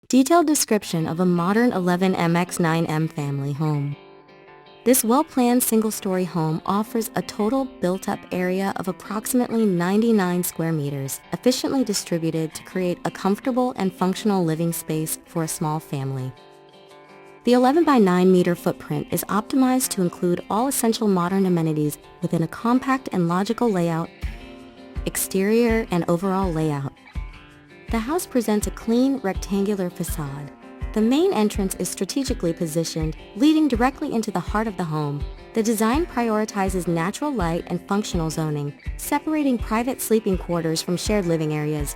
Detailed description of a modern 11MX9M family home. This well-planned single-story home offers a total built-up area of approximately 99 square meters, efficiently distributed to create a comfortable and functional living space for a small family. The 11 by 9 meter footprint is optimized to include all essential modern amenities within a compact and logical layout, exterior and overall layout. The house presents a clean, rectangular facade. The main entrance is strategically positioned, leading directly into the heart of the home. The design prioritizes natural light and functional zoning, separating private sleeping quarters from shared living areas.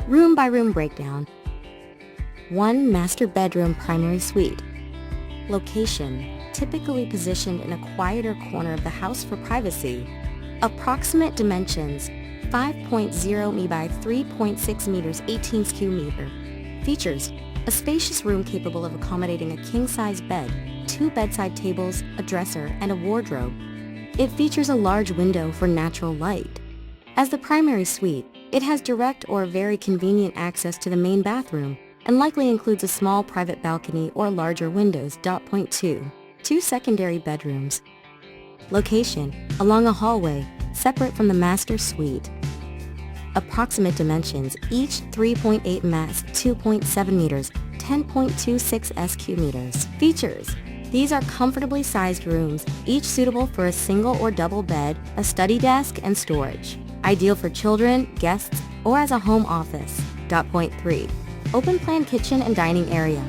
Room-by-room breakdown. 1 master bedroom primary suite. Location: typically positioned in a quieter corner of the house for privacy. Approximate dimensions: 5.0 m by 3.6 meters, 18 sq meter. Features: a spacious room capable of accommodating a king-size bed, 2 bedside tables, a dresser, and a wardrobe. It features a large window for natural light. As the primary suite, it has direct or very convenient access to the main bathroom, and likely includes a small private balcony or larger windows. 2 secondary bedrooms. Location: along a hallway, separate from the master suite. Approximate dimensions: each 3.8 mass, 2.7 meters, 10.26 sq meters. Features: these are comfortably sized rooms, each suitable for a single or double bed, a study desk, and storage. Ideal for children, guests, or as a home office. 3. Open plan kitchen and dining area.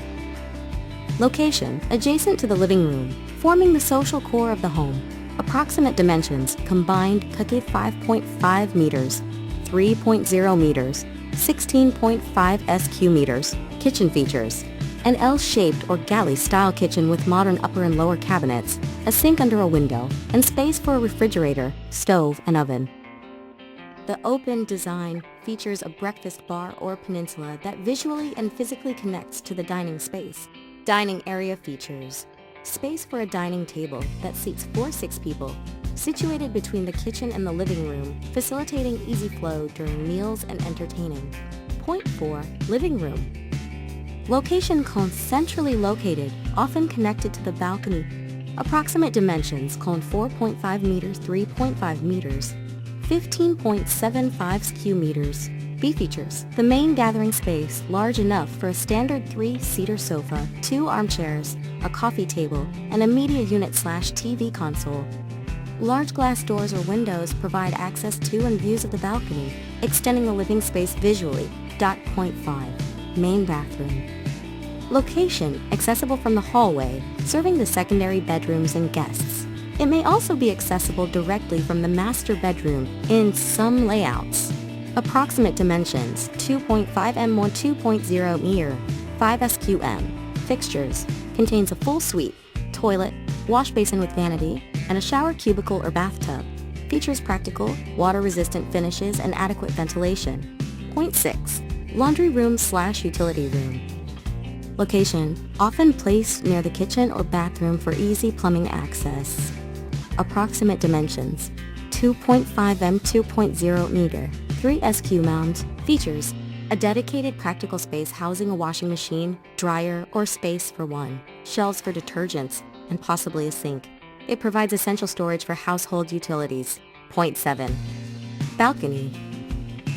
Location: adjacent to the living room, forming the social core of the home. Approximate dimensions: combined cookie 5.5 meters, 3.0 meters, 16.5 sq meters. Kitchen features: an L-shaped or galley-style kitchen with modern upper and lower cabinets, a sink under a window, and space for a refrigerator, stove, and oven. The open design features a breakfast bar or peninsula that visually and physically connects to the dining space. Dining area features: space for a dining table that seats 6 people, situated between the kitchen and the living room, facilitating easy flow during meals and entertaining. 4. Living room. Location: centrally located, often connected to the balcony. Approximate dimensions: 4.5 meters, 3.5 meters, 15.75 sq meters. B features: the main gathering space, large enough for a standard 3-seater sofa, 2 armchairs, a coffee table, and a media unit/TV console. Large glass doors or windows provide access to and views of the balcony, extending the living space visually. 5. Main bathroom. Location: accessible from the hallway, serving the secondary bedrooms and guests. It may also be accessible directly from the master bedroom in some layouts. Approximate dimensions: 2.5 m or 2.0 meter, 5 sqm. Fixtures: contains a full suite, toilet, wash basin with vanity, and a shower cubicle or bathtub. Features practical, water-resistant finishes and adequate ventilation. 6. Laundry room/utility room. Location: often placed near the kitchen or bathroom for easy plumbing access. Approximate dimensions: 2.5 m, 2.0 meter, 3 sq mount. Features: a dedicated practical space housing a washing machine, dryer, or space for one, shelves for detergents, and possibly a sink. It provides essential storage for household utilities. 7. Balcony.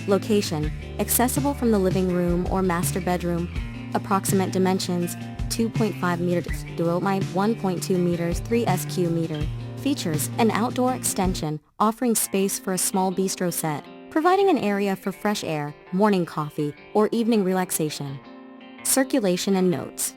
Location: accessible from the living room or master bedroom. Approximate dimensions: 2.5 meters, 1.2 meters, 3 sq meter. Features: an outdoor extension, offering space for a small bistro set, providing an area for fresh air, morning coffee, or evening relaxation. Circulation and notes.